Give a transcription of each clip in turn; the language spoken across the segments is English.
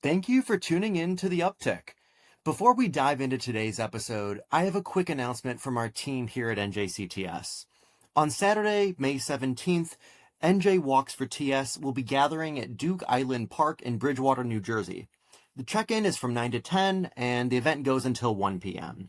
Thank you for tuning in to the Uptick. Before we dive into today's episode, I have a quick announcement from our team here at NJCTS. On Saturday, May 17th, NJ Walks for TS will be gathering at Duke Island Park in Bridgewater, New Jersey. The check-in is from 9 to 10, and the event goes until 1 p.m.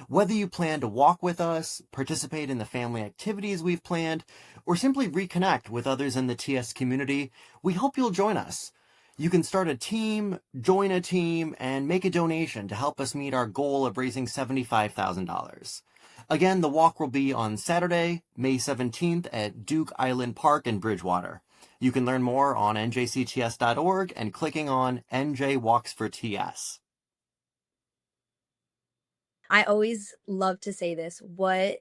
Whether you plan to walk with us, participate in the family activities we've planned, or simply reconnect with others in the TS community, we hope you'll join us. You can start a team, join a team, and make a donation to help us meet our goal of raising $75,000. Again, the walk will be on Saturday, May 17th at Duke Island Park in Bridgewater. You can learn more on njcts.org and clicking on NJ Walks for TS. I always love to say this: what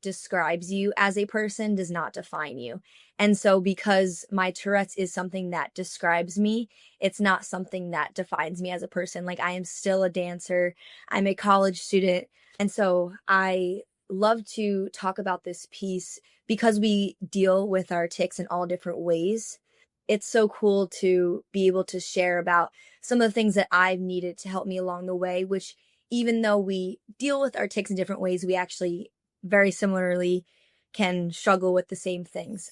describes you as a person does not define you. And so because my Tourette's is something that describes me, it's not something that defines me as a person. Like, I am still a dancer. I'm a college student. And so I love to talk about this piece because we deal with our tics in all different ways. It's so cool to be able to share about some of the things that I've needed to help me along the way, which, even though we deal with our tics in different ways, we actually very similarly can struggle with the same things.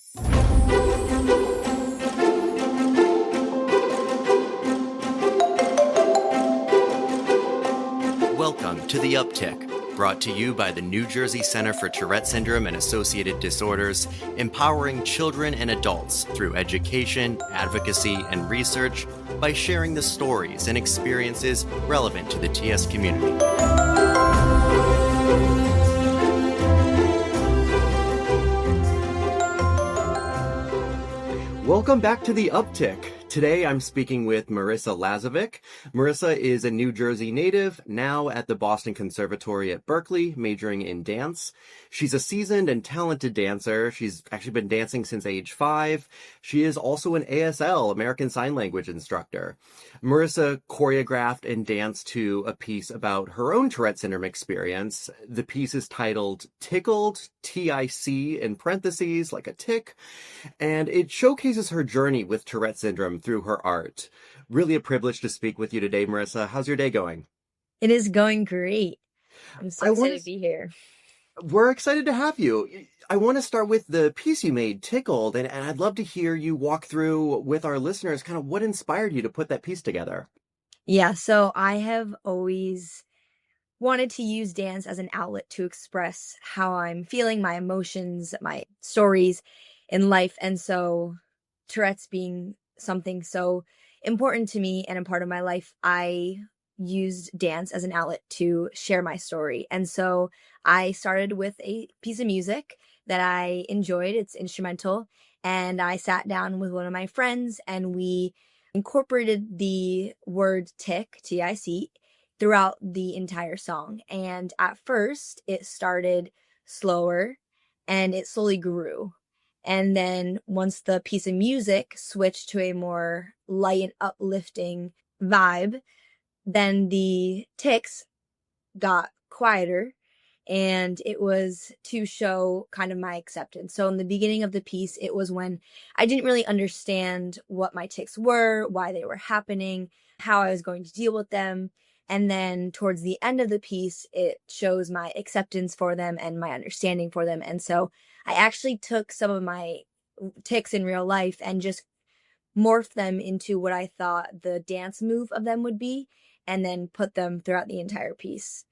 Welcome to The Uptick, brought to you by the New Jersey Center for Tourette Syndrome and Associated Disorders, empowering children and adults through education, advocacy, and research by sharing the stories and experiences relevant to the TS community. Welcome back to The Uptick. Today I'm speaking with Marissa Lazovick. Marissa is a New Jersey native, now at the Boston Conservatory at Berkeley, majoring in dance. She's a seasoned and talented dancer. She's actually been dancing since age 5. She is also an ASL, American Sign Language instructor. Marissa choreographed and danced to a piece about her own Tourette Syndrome experience. The piece is titled Tickled, T-I-C in parentheses, like a tick, and it showcases her journey with Tourette Syndrome through her art. Really a privilege to speak with you today, Marissa. How's your day going? It is going great. I'm so excited to be here. We're excited to have you. I want to start with the piece you made, Tickled, and I'd love to hear you walk through with our listeners kind of what inspired you to put that piece together. Yeah, so I have always wanted to use dance as an outlet to express how I'm feeling, my emotions, my stories in life. And so Tourette's being something so important to me and a part of my life, I used dance as an outlet to share my story. And so I started with a piece of music that I enjoyed. It's instrumental. And I sat down with one of my friends and we incorporated the word tick, T-I-C, throughout the entire song. And at first it started slower and it slowly grew. And then once the piece of music switched to a more light and uplifting vibe, then the tics got quieter, and it was to show kind of my acceptance. So in the beginning of the piece, it was when I didn't really understand what my tics were, why they were happening, how I was going to deal with them. And then towards the end of the piece, it shows my acceptance for them and my understanding for them. And so I actually took some of my tics in real life and just morphed them into what I thought the dance move of them would be, and then put them throughout the entire piece.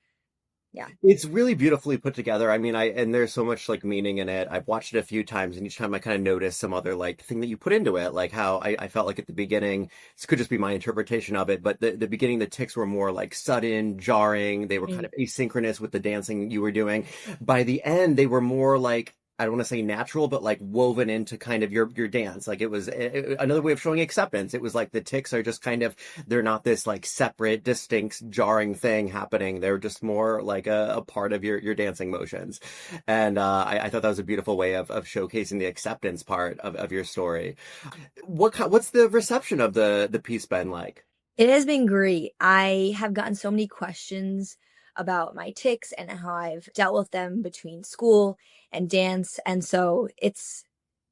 Yeah. It's really beautifully put together. I mean, and there's so much like meaning in it. I've watched it a few times, and each time I kind of notice some other like thing that you put into it, like how I felt like at the beginning, this could just be my interpretation of it, but the beginning, the tics were more like sudden, jarring. They were kind of asynchronous with the dancing you were doing. By the end, they were more like, I don't want to say natural, but like woven into kind of your dance. Like it was another way of showing acceptance. It was like the tics are just kind of, they're not this like separate, distinct, jarring thing happening. They're just more like a part of your dancing motions. And I thought that was a beautiful way of showcasing the acceptance part of your story. What's the reception of the piece been like? It has been great. I have gotten so many questions about my tics and how I've dealt with them between school and dance. And so it's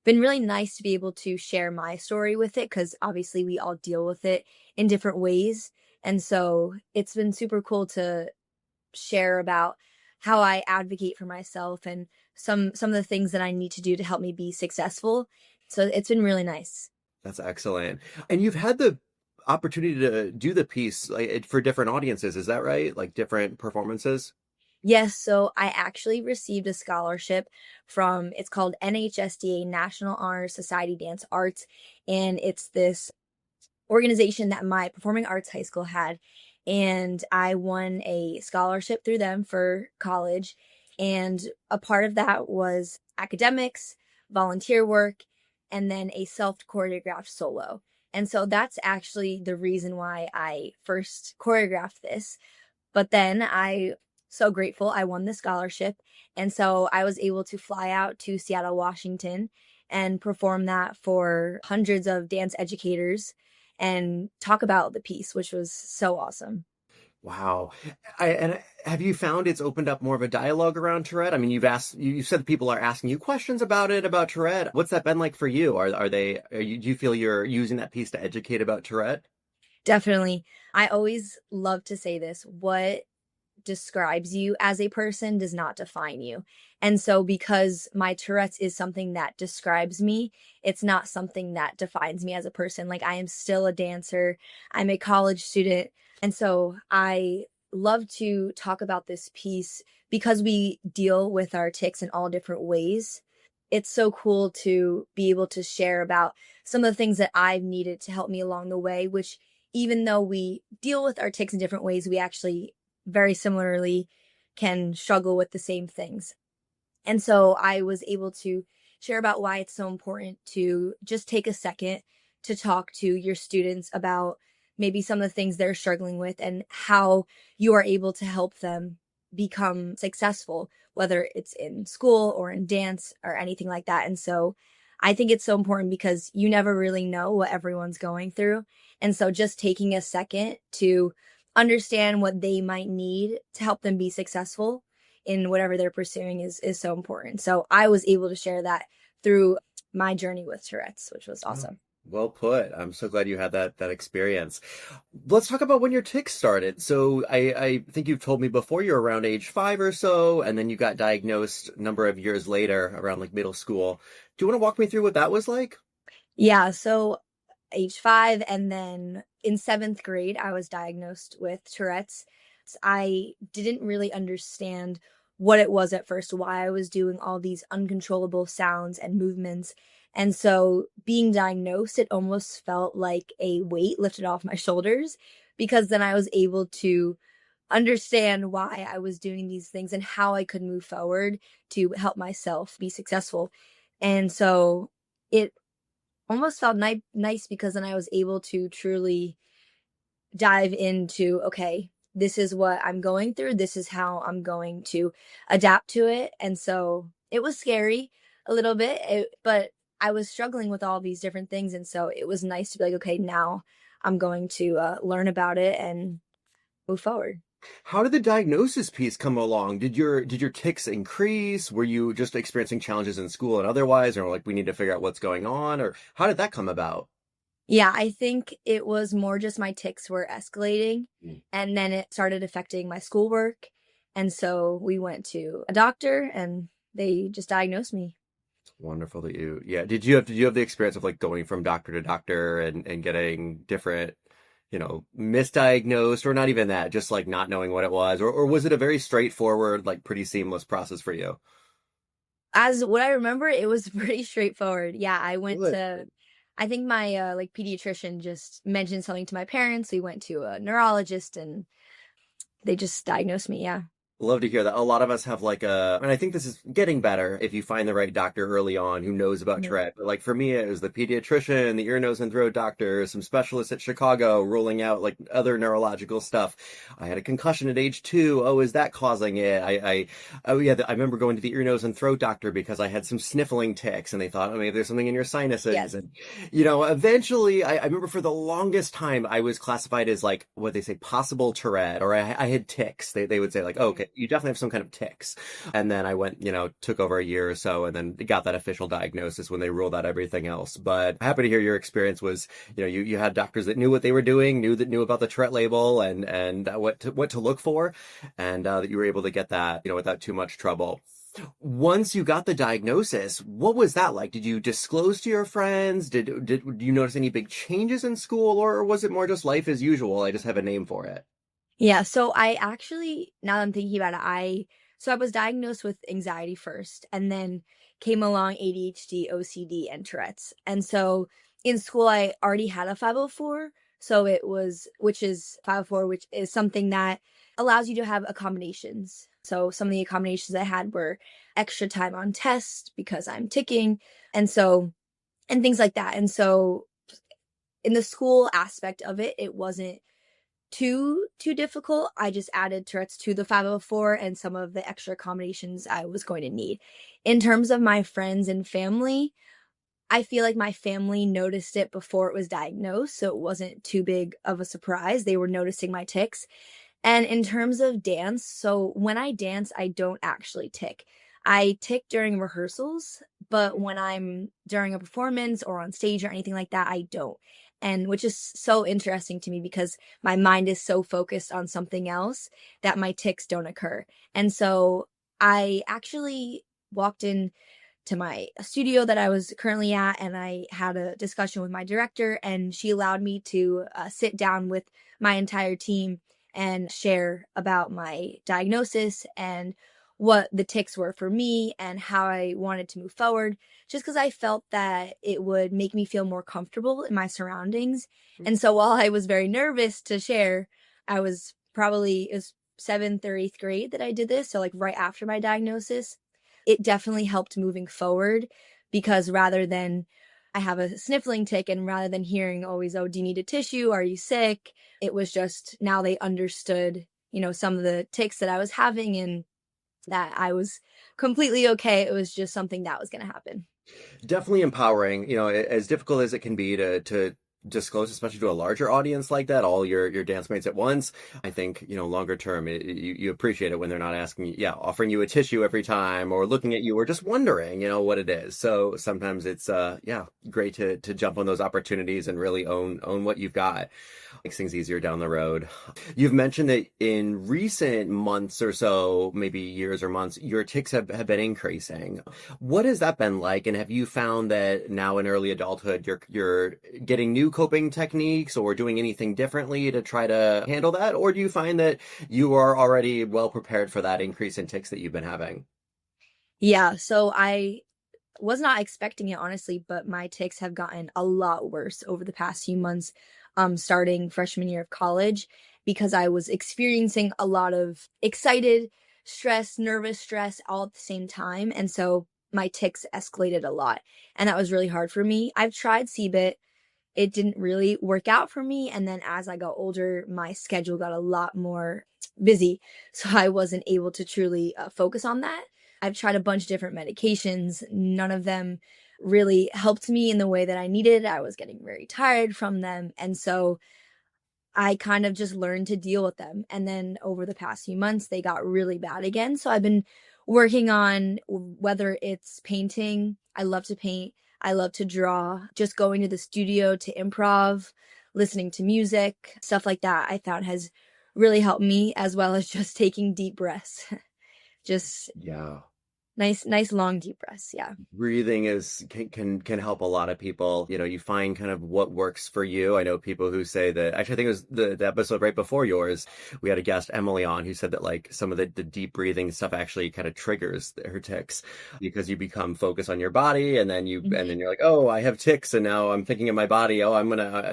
been really nice to be able to share my story with it because obviously we all deal with it in different ways. And so it's been super cool to share about how I advocate for myself and some of the things that I need to do to help me be successful. So it's been really nice. That's excellent. And you've had the opportunity to do the piece like for different audiences, is that right? Like different performances? Yes, so I actually received a scholarship from it's called NHSDA National Honor Society Dance Arts, and it's this organization that my performing arts high school had, and I won a scholarship through them for college, and a part of that was academics, volunteer work, and then a self-choreographed solo. And so that's actually the reason why I first choreographed this. But then so grateful I won the scholarship, and so I was able to fly out to Seattle, Washington, and perform that for hundreds of dance educators and talk about the piece, which was so awesome. Wow. Have you found it's opened up more of a dialogue around Tourette? I mean, you said that people are asking you questions about it, about Tourette. What's that been like for you? Do you feel you're using that piece to educate about Tourette? Definitely. I always love to say this. What describes you as a person does not define you. And so because my Tourette's is something that describes me, it's not something that defines me as a person. Like I am still a dancer. I'm a college student. And so I love to talk about this piece because we deal with our tics in all different ways. It's so cool to be able to share about some of the things that I've needed to help me along the way, which even though we deal with our tics in different ways, we actually very similarly can struggle with the same things. And so I was able to share about why it's so important to just take a second to talk to your students about maybe some of the things they're struggling with and how you are able to help them become successful, whether it's in school or in dance or anything like that. And so I think it's so important because you never really know what everyone's going through. And so just taking a second to understand what they might need to help them be successful in whatever they're pursuing is so important. So I was able to share that through my journey with Tourette's, which was Oh, awesome. well put. I'm so glad you had that experience. Let's talk about when your tics started. So I think you've told me before you're around age 5 or so, and then you got diagnosed a number of years later around like middle school. Do you want to walk me through what that was like? Yeah, so age 5 and then in 7th grade I was diagnosed with Tourette's. I didn't really understand what it was at first, why I was doing all these uncontrollable sounds and movements. And so being diagnosed, it almost felt like a weight lifted off my shoulders because then I was able to understand why I was doing these things and how I could move forward to help myself be successful. And so it almost felt nice because then I was able to truly dive into, okay, this is what I'm going through. This is how I'm going to adapt to it. And so it was scary a little bit, but I was struggling with all these different things. And so it was nice to be like, okay, now I'm going to learn about it and move forward. How did the diagnosis piece come along? Did your tics increase? Were you just experiencing challenges in school and otherwise, or like we need to figure out what's going on, or how did that come about? Yeah, I think it was more just my tics were escalating Mm. and then it started affecting my schoolwork. And so we went to a doctor and they just diagnosed me. Wonderful that yeah. Did you have the experience of like going from doctor to doctor and getting different, misdiagnosed or not even that, just like not knowing what it was, or was it a very straightforward, like pretty seamless process for you? As what I remember, it was pretty straightforward. Yeah, Good. I think my like pediatrician just mentioned something to my parents. We went to a neurologist and they just diagnosed me. Yeah. Love to hear that. A lot of us have like and I think this is getting better if you find the right doctor early on who knows about Mhm. Tourette. But like for me, it was the pediatrician, the ear, nose, and throat doctor, some specialists at Chicago ruling out like other neurological stuff. I had a concussion at age 2. Oh, is that causing it? Oh yeah, I remember going to the ear, nose, and throat doctor because I had some sniffling tics, and they thought, oh, maybe there's something in your sinuses. Yes. And eventually, I remember for the longest time, I was classified as like what they say, possible Tourette, or I had tics. They would say like, oh, okay, you definitely have some kind of tics. And then I went, took over a year or so and then got that official diagnosis when they ruled out everything else. But happy to hear your experience was, you had doctors that knew what they were doing, knew about the Tourette label and what to look for, and that you were able to get that, without too much trouble. Once you got the diagnosis, what was that like? Did you disclose to your friends? Did you notice any big changes in school, or was it more just life as usual? I just have a name for it. Yeah, so I actually, now that I'm thinking about it, I was diagnosed with anxiety first, and then came along ADHD, OCD, and Tourette's. And so in school, I already had a 504, which is 504, which is something that allows you to have accommodations. So some of the accommodations I had were extra time on tests because I'm ticking, and things like that. And so in the school aspect of it, it wasn't too difficult. I just added Tourette's to the 504 and some of the extra accommodations I was going to need. In terms of my friends and family, I feel like my family noticed it before it was diagnosed, so it wasn't too big of a surprise. They were noticing my tics. And in terms of dance, so when I dance, I don't actually tick. I tick during rehearsals, but when I'm during a performance or on stage or anything like that, I don't. And which is so interesting to me because my mind is so focused on something else that my tics don't occur. And so I actually walked in to my studio that I was currently at, and I had a discussion with my director, and she allowed me to sit down with my entire team and share about my diagnosis and what the tics were for me and how I wanted to move forward, just because I felt that it would make me feel more comfortable in my surroundings. And so while I was very nervous to share, it was seventh or eighth grade that I did this. So like right after my diagnosis, it definitely helped moving forward because I have a sniffling tic, and rather than hearing always, oh, do you need a tissue? Are you sick? It was just now they understood, some of the tics that I was having and that I was completely okay. It was just something that was going to happen. Definitely empowering, as difficult as it can be to disclose, especially to a larger audience like that, all your dance mates at once. I think, longer term, you appreciate it when they're not asking you, offering you a tissue every time or looking at you or just wondering, what it is. So sometimes it's, great to jump on those opportunities and really own what you've got. Makes things easier down the road. You've mentioned that in recent months or so, maybe years or months, your tics have been increasing. What has that been like? And have you found that now in early adulthood, you're getting new coping techniques or doing anything differently to try to handle that? Or do you find that you are already well prepared for that increase in tics that you've been having? Yeah, so I was not expecting it, honestly, but my tics have gotten a lot worse over the past few months, starting freshman year of college, because I was experiencing a lot of excited stress, nervous stress all at the same time. And so my tics escalated a lot. And that was really hard for me. I've tried CBIT. It didn't really work out for me. And then as I got older, my schedule got a lot more busy. So I wasn't able to truly focus on that. I've tried a bunch of different medications. None of them really helped me in the way that I needed. I was getting very tired from them. And so I kind of just learned to deal with them. And then over the past few months, they got really bad again. So I've been working on whether it's painting. I love to paint. I love to draw. Just going to the studio to improv, listening to music, stuff like that, I found has really helped me, as well as just taking deep breaths. Just Yeah. nice long deep breaths. Yeah. Breathing can help a lot of people. You find kind of what works for you. I know people who say that, actually, I think it was the episode right before yours. We had a guest, Emily, on, who said that like some of the deep breathing stuff actually kind of triggers her tics because you become focused on your body, and then you're like, oh, I have tics, and now I'm thinking of my body. Oh,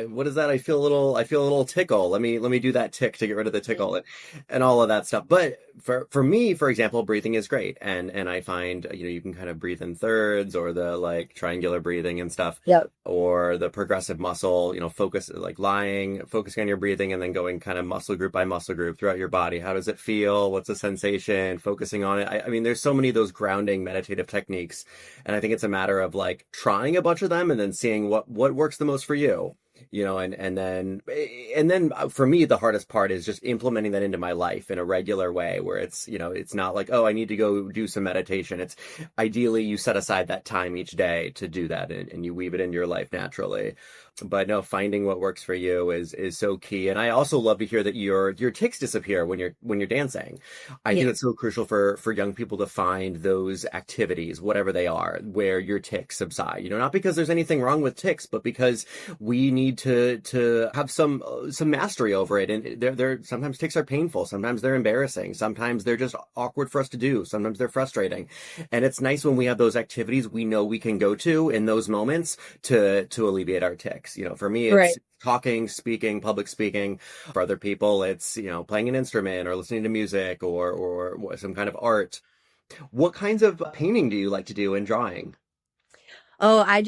what is that? I feel a little tickle. Let me do that tick to get rid of the tickle and all of that stuff. But for me, for example, breathing is great, and I find you can kind of breathe in thirds, or the like triangular breathing and stuff. Yep. Or the progressive muscle, focus, like focusing on your breathing and then going kind of muscle group by muscle group throughout your body. How does it feel? What's the sensation? Focusing on it. I mean, there's so many of those grounding meditative techniques, and I think it's a matter of like trying a bunch of them and then seeing what works the most for you. and then for me, the hardest part is just implementing that into my life in a regular way where it's not like, oh, I need to go do some meditation. It's ideally you set aside that time each day to do that and you weave it into your life naturally. But no, finding what works for you is so key. And I also love to hear that your tics disappear when you're dancing. I Yeah. think it's so crucial for young people to find those activities, whatever they are, where your tics subside. Not because there's anything wrong with tics, but because we need to have some mastery over it. And they're sometimes tics are painful, sometimes they're embarrassing, sometimes they're just awkward for us to do, sometimes they're frustrating. And it's nice when we have those activities we know we can go to in those moments to alleviate our tics. For me, Right. it's talking, speaking, public speaking. For other people, it's, playing an instrument or listening to music or some kind of art. What kinds of painting do you like to do and drawing? Oh, I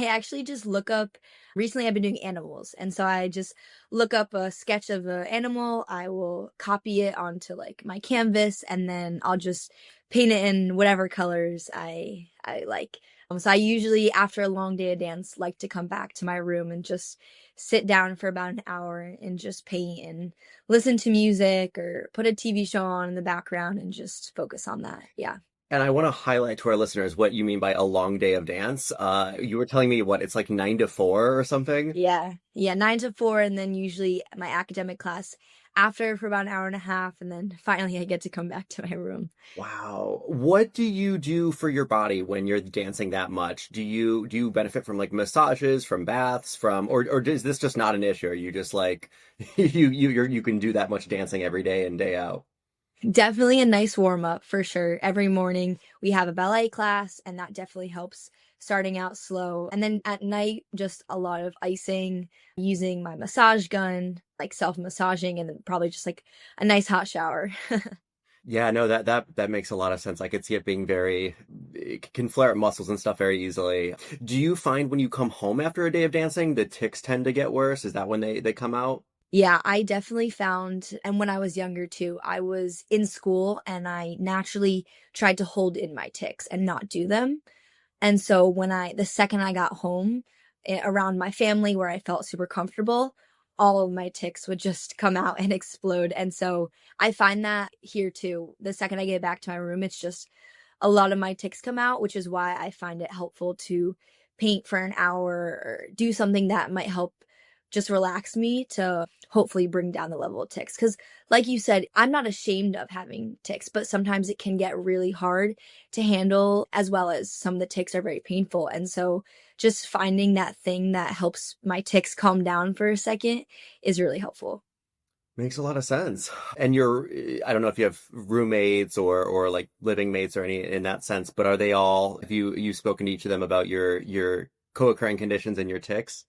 actually just look up recently I've been doing animals. And so I just look up a sketch of an animal. I will copy it onto like my canvas and then I'll just paint it in whatever colors I like. So I usually after a long day of dance like to come back to my room and just sit down for about an hour and just paint and listen to music or put a TV show on in the background and just focus on that. Yeah. And I want to highlight to our listeners what you mean by a long day of dance. You were telling me what it's like 9 to 4 or something. Yeah. Yeah, 9 to 4, and then usually my academic class after for about an hour and a half, and then finally I get to come back to my room. Wow. What do you do for your body when you're dancing that much? Do you benefit from like massages, from baths, or is this just not an issue? Are you just like you can do that much dancing every day and day out? Definitely a nice warm up for sure. Every morning we have a ballet class, and that definitely helps starting out slow. And then at night, just a lot of icing, using my massage gun, like self massaging, and then probably just like a nice hot shower. Yeah, no, that makes a lot of sense. I could see it being it can flare up muscles and stuff very easily. Do you find when you come home after a day of dancing, the tics tend to get worse? Is that when they come out? Yeah, I definitely found, and when I was younger too, I was in school and I naturally tried to hold in my tics and not do them. And so the second I got home around my family where I felt super comfortable, all of my tics would just come out and explode. And so I find that here too. The second I get back to my room, it's just a lot of my tics come out, which is why I find it helpful to paint for an hour or do something that might help just relax me to hopefully bring down the level of tics. Because, like you said, I'm not ashamed of having tics, but sometimes it can get really hard to handle, as well as some of the tics are very painful. And so, just finding that thing that helps my tics calm down for a second is really helpful. Makes a lot of sense. And I don't know if you have roommates or like living mates or any in that sense, but have you spoken to each of them about your co-occurring conditions and your tics?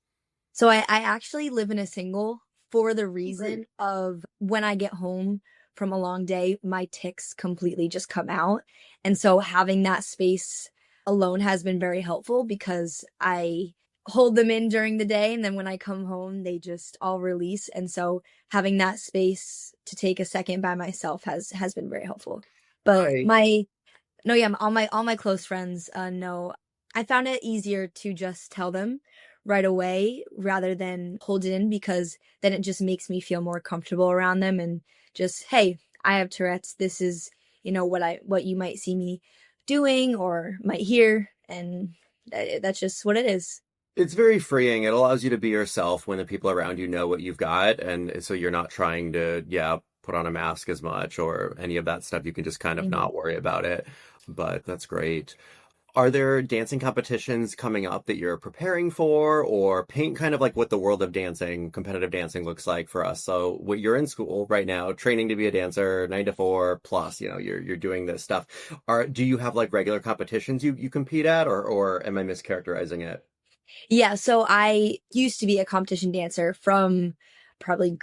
So I actually live in a single for the Oh, great. reason of when I get home from a long day, my tics completely just come out. And so having that space alone has been very helpful because I hold them in during the day and then when I come home, they just all release. And so having that space to take a second by myself has been very helpful. But I my no, yeah, all my close friends, know. I found it easier to just tell them right away rather than hold it in because then it just makes me feel more comfortable around them and just, "Hey, I have Tourette's. This is, what you might see me doing or might hear," and that's just what it is. It's very freeing. It allows you to be yourself when the people around you know what you've got, and so you're not trying to, yeah, put on a mask as much or any of that stuff. You can just kind of Mhm. not worry about it. But that's great. Are there dancing competitions coming up that you're preparing for, or paint kind of like what the world of dancing, competitive dancing looks like for us? So what you're in school right now, training to be a dancer, 9 to 4 plus, you're doing this stuff. Do you have like regular competitions you compete at, or am I mischaracterizing it? Yeah, so I used to be a competition dancer from probably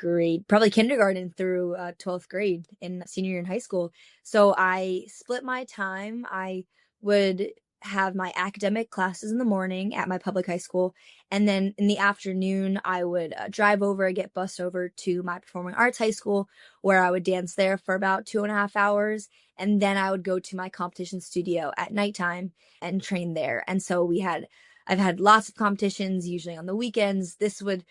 kindergarten through 12th grade in senior year in high school. So I split my time. I would have my academic classes in the morning at my public high school. And then in the afternoon, I would drive over, get bused over to my performing arts high school, where I would dance there for about 2.5 hours. And then I would go to my competition studio at nighttime and train there. And so we had I've had lots of competitions, usually on the weekends. This would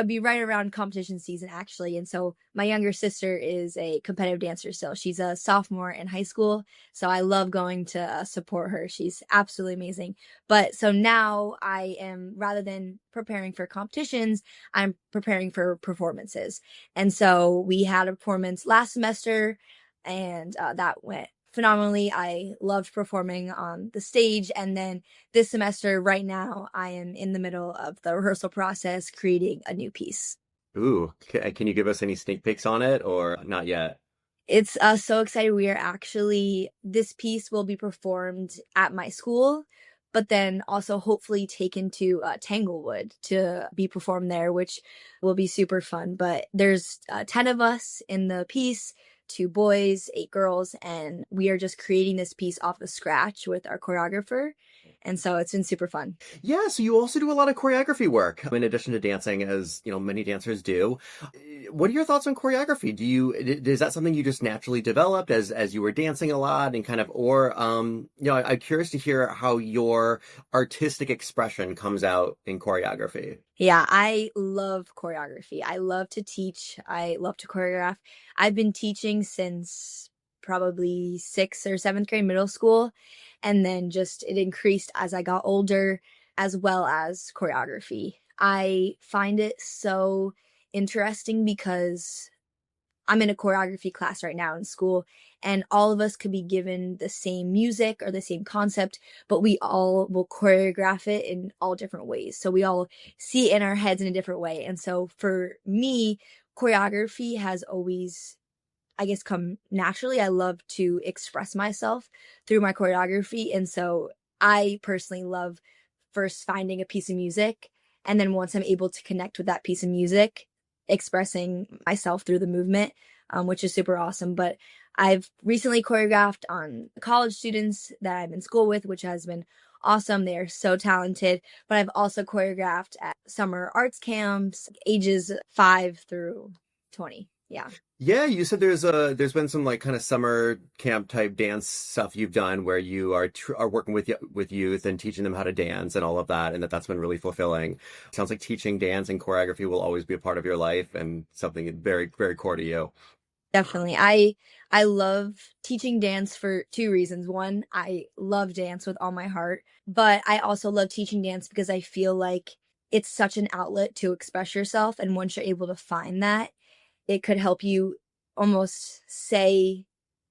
be right around competition season, actually. And so my younger sister is a competitive dancer still. She's a sophomore in high school. So I love going to support her. She's absolutely amazing. But so now I am, rather than preparing for competitions, I'm preparing for performances. And so we had a performance last semester, and that went phenomenally. I loved performing on the stage. And then this semester, right now, I am in the middle of the rehearsal process, creating a new piece. Ooh, can you give us any sneak peeks on it or not yet? It's so excited. We are actually, this piece will be performed at my school, but then also hopefully taken to Tanglewood to be performed there, which will be super fun. But there's 10 of us in the piece, 2 boys, 8 girls, and we are just creating this piece off the scratch with our choreographer. And so it's been super fun. Yeah, so you also do a lot of choreography work in addition to dancing, as you know, many dancers do. What are your thoughts on choreography? Is that something you just naturally developed as you were dancing a lot and kind of, or I'm curious to hear how your artistic expression comes out in choreography. Yeah, I love choreography. I love to teach. I love to choreograph. I've been teaching since probably 6th or 7th grade middle school. And then just it increased as I got older, as well as choreography. I find it so interesting because I'm in a choreography class right now in school, and all of us could be given the same music or the same concept, but we all will choreograph it in all different ways. So we all see it in our heads in a different way. And so for me, choreography has always, I guess, come naturally. I love to express myself through my choreography. And so I personally love first finding a piece of music. And then once I'm able to connect with that piece of music, expressing myself through the movement, which is super awesome. But I've recently choreographed on college students that I'm in school with, which has been awesome. They are so talented. But I've also choreographed at summer arts camps, ages 5 through 20. Yeah. Yeah, you said there's been some like kind of summer camp type dance stuff you've done where you are working with youth and teaching them how to dance and all of that, and that's been really fulfilling. Sounds like teaching dance and choreography will always be a part of your life and something very very core to you. Definitely. I love teaching dance for 2 reasons. One, I love dance with all my heart, but I also love teaching dance because I feel like it's such an outlet to express yourself, and once you're able to find that, it could help you almost say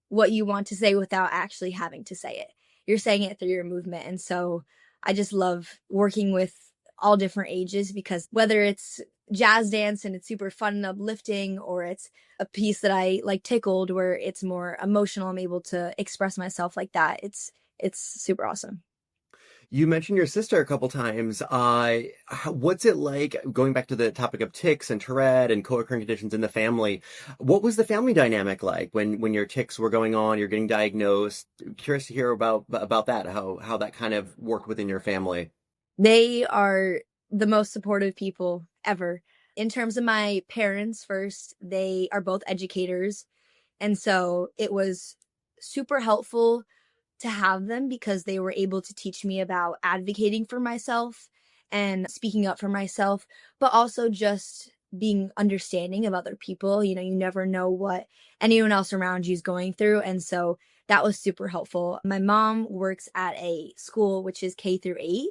what you want to say without actually having to say it. You're saying it through your movement. And so I just love working with all different ages, because whether it's jazz dance and it's super fun and uplifting, or it's a piece that I like tickled where it's more emotional, I'm able to express myself like that. It's super awesome. You mentioned your sister a couple times. What's it like going back to the topic of tics and Tourette and co-occurring conditions in the family? What was the family dynamic like when your tics were going on, you're getting diagnosed? Curious to hear about that, how that kind of worked within your family. They are the most supportive people ever. In terms of my parents, first, they are both educators. And so it was super helpful to have them because they were able to teach me about advocating for myself and speaking up for myself, but also just being understanding of other people. You know, you never know what anyone else around you is going through. And so that was super helpful. My mom works at a school which is K through 8.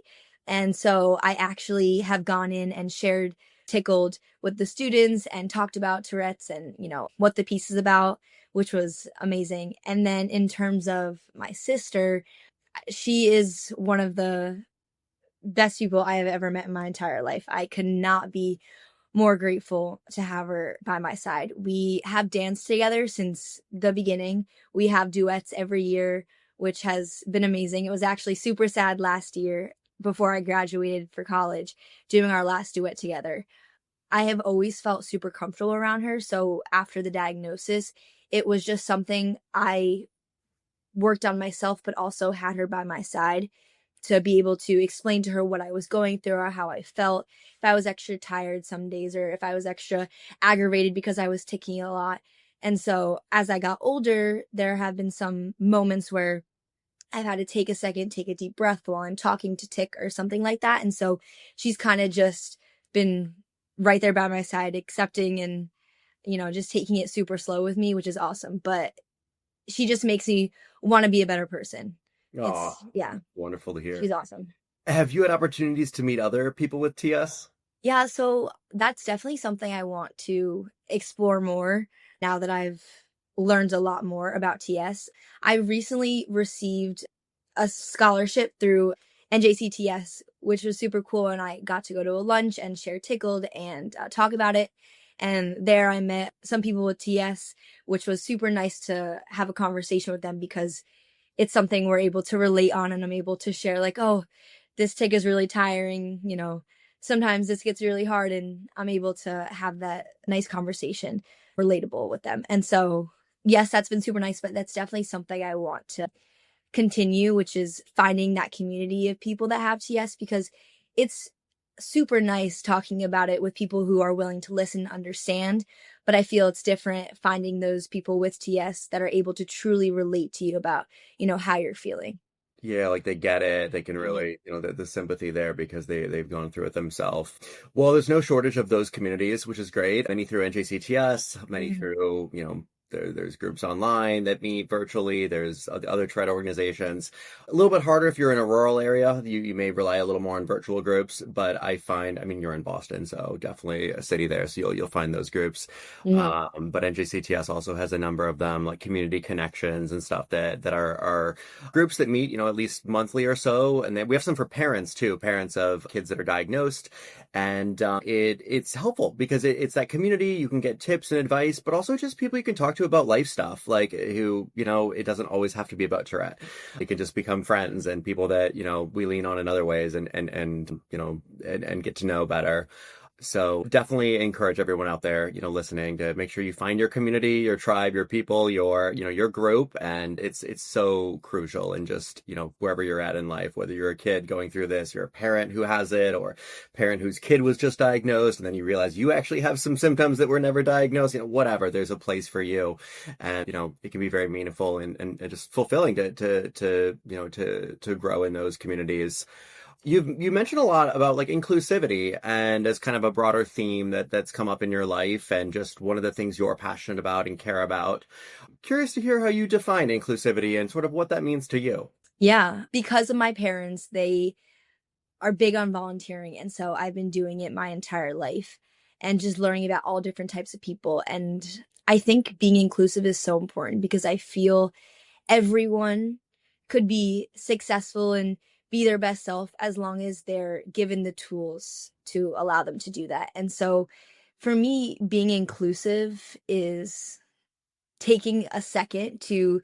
And so I actually have gone in and shared tickled with the students and talked about Tourette's and, what the piece is about, which was amazing. And then in terms of my sister, she is one of the best people I have ever met in my entire life. I could not be more grateful to have her by my side. We have danced together since the beginning. We have duets every year, which has been amazing. It was actually super sad last year before I graduated for college, doing our last duet together. I have always felt super comfortable around her. So after the diagnosis, it was just something I worked on myself, but also had her by my side to be able to explain to her what I was going through or how I felt, if I was extra tired some days or if I was extra aggravated because I was ticking a lot. And so as I got older, there have been some moments where I've had to take a second, take a deep breath while I'm talking to tick or something like that. And so she's kind of just been right there by my side, accepting and, just taking it super slow with me, which is awesome. But she just makes me want to be a better person. Oh, Yeah, wonderful to hear. she's awesome. Have you had opportunities to meet other people with TS? Yeah, so that's definitely something I want to explore more now that I've learned a lot more about TS. I recently received a scholarship through NJCTS, which was super cool. And I got to go to a lunch and share Tickled and talk about it. And there I met some people with TS, which was super nice to have a conversation with them because it's something we're able to relate on and I'm able to share like, oh, this tick is really tiring, sometimes this gets really hard and I'm able to have that nice conversation relatable with them. And so, yes, that's been super nice, but that's definitely something I want to continue, which is finding that community of people that have TS because it's super nice talking about it with people who are willing to listen and understand. But I feel it's different finding those people with TS that are able to truly relate to you about, how you're feeling. Yeah, like they get it. They can Mhm. really, the sympathy there because they've gone through it themselves. Well, there's no shortage of those communities, which is great. Many through NJCTS, many Mhm. through, there's groups online that meet virtually. There's other Tourette organizations. A little bit harder if you're in a rural area. You may rely a little more on virtual groups, but I mean, you're in Boston, so definitely a city there, so you'll find those groups. Mhm. But NJCTS also has a number of them, like community connections and stuff that are groups that meet, at least monthly or so. And then we have some for parents too, parents of kids that are diagnosed. And it's helpful because it's that community. You can get tips and advice, but also just people you can talk to about life stuff, like who, it doesn't always have to be about Tourette. It can just become friends and people that, we lean on in other ways and get to know better. So definitely encourage everyone out there, listening to make sure you find your community, your tribe, your people, your group. And it's so crucial in just, wherever you're at in life, whether you're a kid going through this, you're a parent who has it, or a parent whose kid was just diagnosed. And then you realize you actually have some symptoms that were never diagnosed, whatever, there's a place for you. And, it can be very meaningful and just fulfilling to grow in those communities. You mentioned a lot about like inclusivity and as kind of a broader theme that's come up in your life and just one of the things you're passionate about and care about. Curious to hear how you define inclusivity and sort of what that means to you. Yeah, because of my parents, they are big on volunteering. And so I've been doing it my entire life and just learning about all different types of people. And I think being inclusive is so important because I feel everyone could be successful and be their best self as long as they're given the tools to allow them to do that. And so for me, being inclusive is taking a second to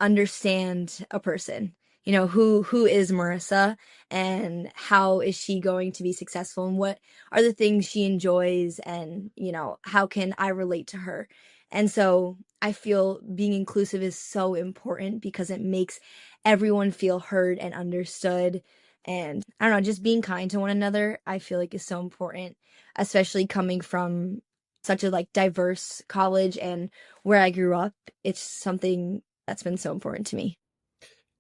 understand a person. Who is Marissa and how is she going to be successful and what are the things she enjoys and, how can I relate to her? And so I feel being inclusive is so important because it makes everyone feel heard and understood. And I don't know, just being kind to one another, I feel like is so important, especially coming from such a like diverse college and where I grew up. It's something that's been so important to me.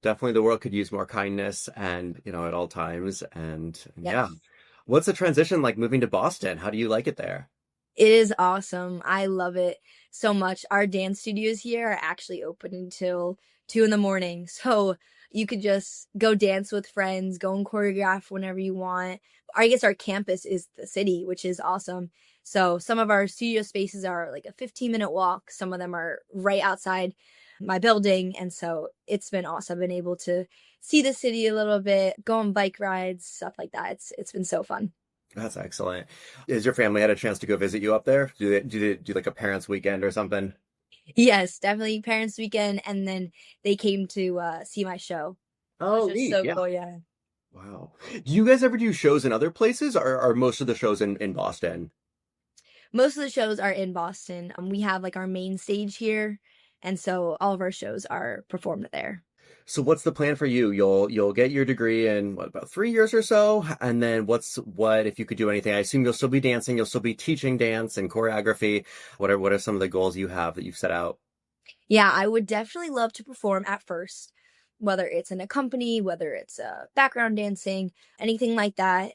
Definitely the world could use more kindness and, at all times. And yeah. Yes. What's the transition like moving to Boston? How do you like it there? It is awesome. I love it so much. Our dance studios here are actually open until 2 in the morning. So you could just go dance with friends, go and choreograph whenever you want. I guess our campus is the city, which is awesome. So some of our studio spaces are like a 15-minute walk. Some of them are right outside my building. And so it's been awesome. I've been able to see the city a little bit, go on bike rides, stuff like that. It's been so fun. That's excellent. Has your family had a chance to go visit you up there? Do like a parents' weekend or something? Yes, definitely parents' weekend, and then they came to, see my show, which Oh, was neat. so Yeah. cool, yeah. Wow. Do you guys ever do shows in other places or are most of the shows in Boston? Most of the shows are in Boston, we have, like, our main stage here, and so all of our shows are performed there. So what's the plan for you? You'll get your degree in what, about 3 years or so, and then what if you could do anything? I assume you'll still be dancing, you'll still be teaching dance and choreography. What are some of the goals you have that you've set out? Yeah, I would definitely love to perform at first, whether it's in a company, whether it's background dancing, anything like that.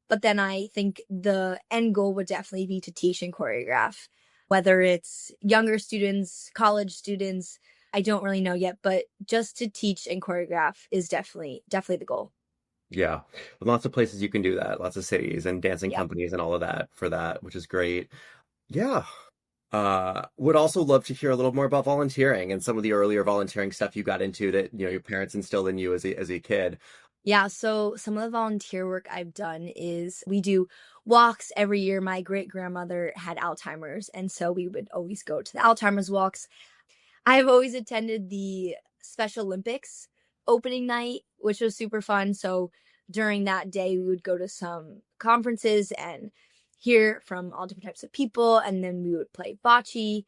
But then I think the end goal would definitely be to teach and choreograph, whether it's younger students, college students. I don't really know yet, but just to teach and choreograph is definitely the goal. Yeah. Lots of places you can do that, lots of cities and dancing Yeah. companies and all of that for that, which is great. Yeah. Would also love to hear a little more about volunteering and some of the earlier volunteering stuff you got into that, your parents instilled in you as a kid. Yeah, so some of the volunteer work I've done is we do walks every year. My great grandmother had Alzheimer's, and so we would always go to the Alzheimer's walks. I've always attended the Special Olympics opening night, which was super fun. So during that day, we would go to some conferences and hear from all different types of people. And then we would play bocce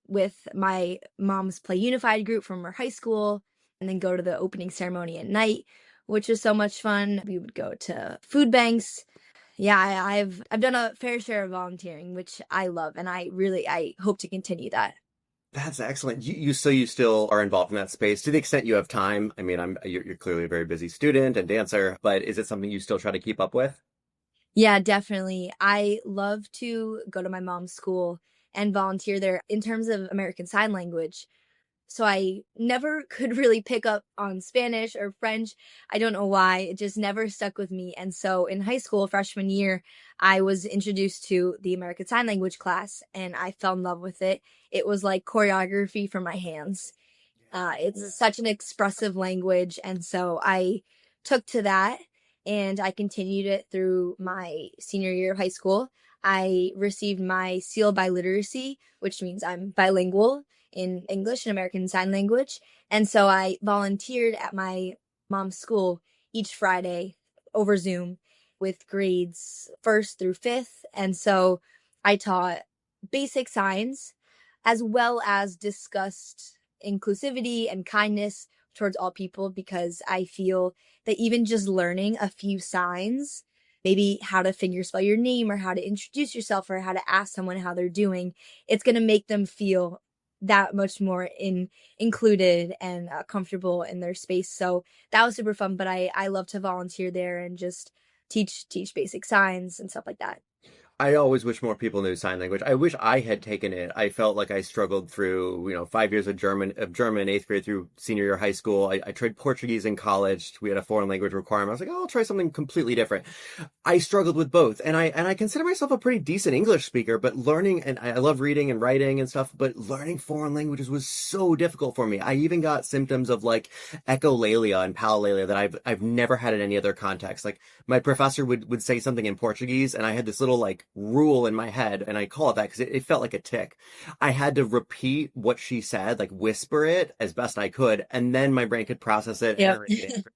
with my mom's Play Unified group from her high school, and then go to the opening ceremony at night, which was so much fun. We would go to food banks. Yeah, I've done a fair share of volunteering, which I love, and I hope to continue that. That's excellent. So you still are involved in that space to the extent you have time. I mean, you're clearly a very busy student and dancer, but is it something you still try to keep up with? Yeah, definitely. I love to go to my mom's school and volunteer there in terms of American Sign Language. So I never could really pick up on Spanish or French. I don't know why. It just never stuck with me. And so in high school, freshman year, I was introduced to the American Sign Language class and I fell in love with it. It was like choreography for my hands. It's such an expressive language. And so I took to that and I continued it through my senior year of high school. I received my seal by literacy, which means I'm bilingual in English and American Sign Language. And so I volunteered at my mom's school each Friday over Zoom with grades first through fifth. And so I taught basic signs as well as discussed inclusivity and kindness towards all people because I feel that even just learning a few signs, maybe how to figure spell your name or how to introduce yourself or how to ask someone how they're doing, it's going to make them feel that much more included and comfortable in their space. So that was super fun, but I love to volunteer there and just teach basic signs and stuff like that. I always wish more people knew sign language. I wish I had taken it. I felt like I struggled through, 5 years of German, eighth grade through senior year of high school. I tried Portuguese in college. We had a foreign language requirement. I was like, oh, I'll try something completely different. I struggled with both. And I consider myself a pretty decent English speaker, but learning, and I love reading and writing and stuff, but learning foreign languages was so difficult for me. I even got symptoms of like echolalia and palilalia that I've never had in any other context. Like my professor would say something in Portuguese and I had this little like rule in my head, and I call it that because it felt like a tick. I had to repeat what she said, like whisper it as best I could, and then my brain could process it. Yep.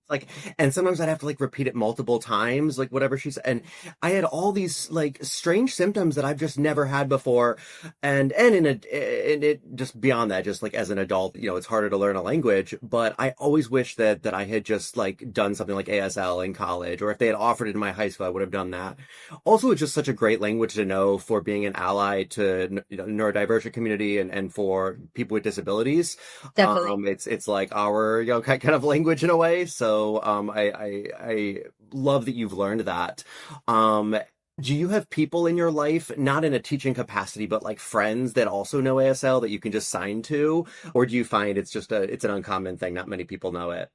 Like, and sometimes I'd have to like repeat it multiple times, like whatever she said. And I had all these like strange symptoms that I've just never had before. And it just beyond that, just like as an adult, it's harder to learn a language. But I always wish that I had just like done something like ASL in college, or if they had offered it in my high school, I would have done that. Also, it's just such a great language to know for being an ally to neurodivergent community and for people with disabilities. Definitely. It's like our kind of language in a way. So I love that you've learned that. Do you have people in your life, not in a teaching capacity, but like friends that also know ASL that you can just sign to, or do you find it's an uncommon thing? Not many people know it.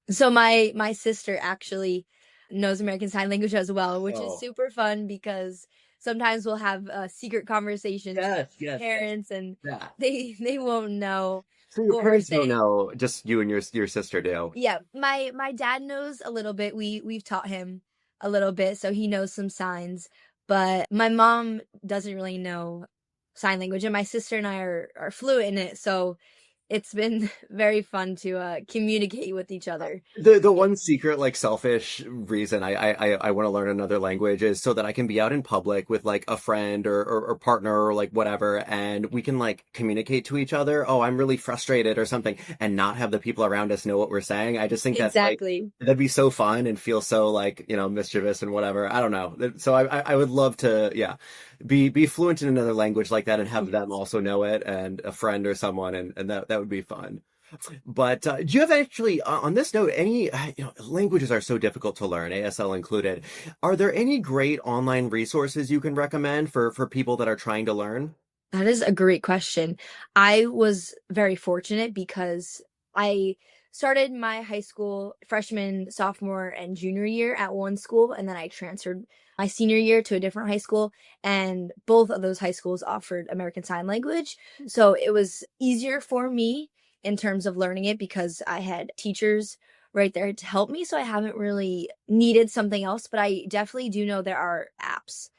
So my sister actually knows American Sign Language as well, which is Oh, super fun because sometimes we'll have secret conversations with yes, yes, parents and yeah. they won't know So your what we're parents don't saying. know, just you and your sister do. Yeah, my dad knows a little bit. We've taught him a little bit, so he knows some signs. But my mom doesn't really know sign language, and my sister and I are fluent in it. So it's been very fun to communicate with each other. The one secret, like selfish reason I want to learn another language is so that I can be out in public with like a friend or partner or like whatever, and we can like communicate to each other. Oh, I'm really frustrated or something, and not have the people around us know what we're saying. I just think that's like Exactly. that'd be so fun and feel so like mischievous and whatever. I don't know. So I would love to be fluent in another language like that and have them also know it and a friend or someone and that would be fun. But do you have actually, on this note, any, languages are so difficult to learn, ASL included. Are there any great online resources you can recommend for people that are trying to learn? That is a great question. I was very fortunate because I started my high school freshman, sophomore, and junior year at one school, and then I transferred my senior year to a different high school, and both of those high schools offered American Sign Language. So it was easier for me in terms of learning it because I had teachers right there to help me. So I haven't really needed something else, but I definitely do know there are apps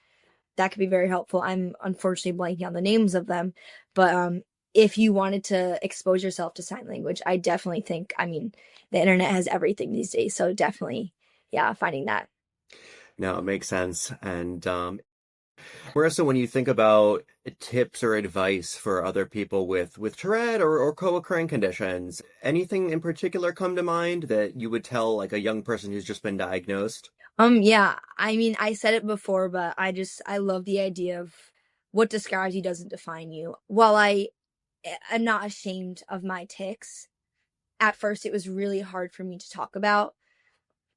that could be very helpful. I'm unfortunately blanking on the names of them, but if you wanted to expose yourself to sign language, I definitely think, I mean, the internet has everything these days, so definitely, yeah, finding that. No, it makes sense. And Marissa, when you think about tips or advice for other people with Tourette or co-occurring conditions, anything in particular come to mind that you would tell like a young person who's just been diagnosed? Yeah, I mean, I said it before, but I love the idea of what describes you doesn't define you. While am not ashamed of my tics, at first it was really hard for me to talk about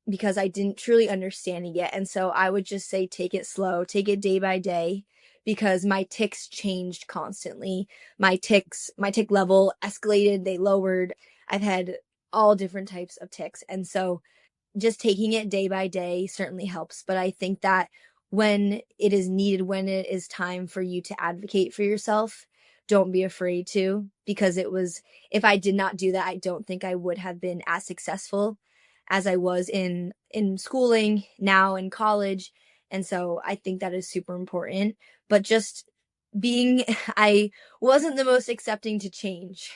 because I didn't truly understand it yet. And so I would just say, take it slow, take it day by day, because my tics changed constantly. My tic level escalated, they lowered. I've had all different types of tics. And so just taking it day by day certainly helps. But I think that when it is needed, when it is time for you to advocate for yourself, don't be afraid to, because if I did not do that, I don't think I would have been as successful as I was in schooling, now in college. And so I think that is super important. But just being, I wasn't the most accepting to change.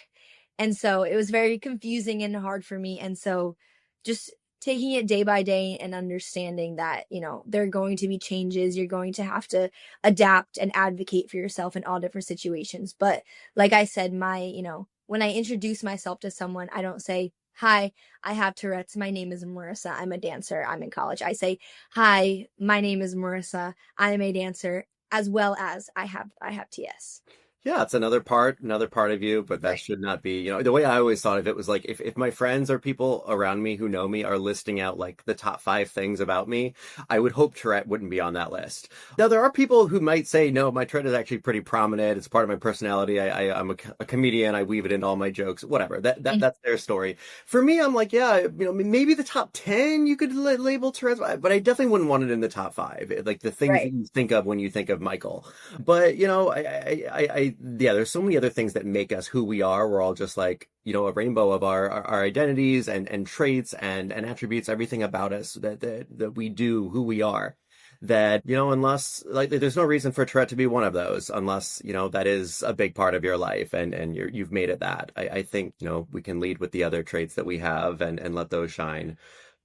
And so it was very confusing and hard for me. And so just taking it day by day and understanding that, there are going to be changes. You're going to have to adapt and advocate for yourself in all different situations. But like I said, when I introduce myself to someone, I don't say, "Hi, I have Tourette's. My name is Marissa. I'm a dancer. I'm in college." I say, "Hi, my name is Marissa. I am a dancer, as well as I have TS." Yeah, it's another part of you, but that Right. should not be, the way I always thought of it was like if my friends or people around me who know me are listing out like the top 5 things about me, I would hope Tourette wouldn't be on that list. Now, there are people who might say, no, my Tourette is actually pretty prominent. It's part of my personality. I'm a comedian. I weave it into all my jokes, whatever. That's their story. For me, I'm like, yeah, maybe the top 10 you could label Tourette's, but I definitely wouldn't want it in the top 5, like the things that Right. you think of when you think of Michael. But, yeah, there's so many other things that make us who we are. We're all just like, a rainbow of our identities and traits and attributes, everything about us that we do, who we are. That, unless like there's no reason for Tourette to be one of those, unless, that is a big part of your life and you've made it that. I think, we can lead with the other traits that we have and let those shine.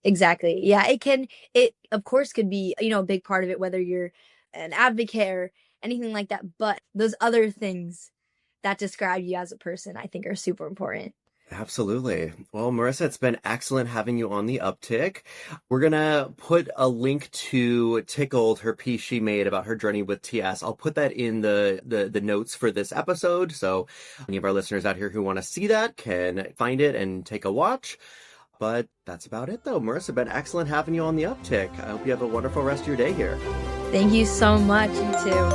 Exactly. Yeah, it of course could be, a big part of it, whether you're an advocate or anything like that. But those other things that describe you as a person, I think are super important. Absolutely. Well, Marissa, it's been excellent having you on the uptick. We're going to put a link to Tickled, her piece she made about her journey with TS. I'll put that in the notes for this episode. So any of our listeners out here who want to see that can find it and take a watch. But that's about it, though. Marissa, been excellent having you on the uptick. I hope you have a wonderful rest of your day here. Thank you so much, you too.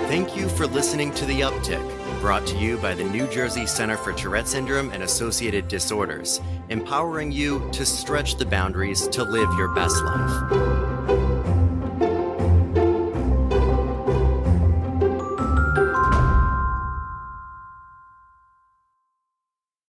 Thank you for listening to The Uptick, brought to you by the New Jersey Center for Tourette Syndrome and Associated Disorders, empowering you to stretch the boundaries to live your best life.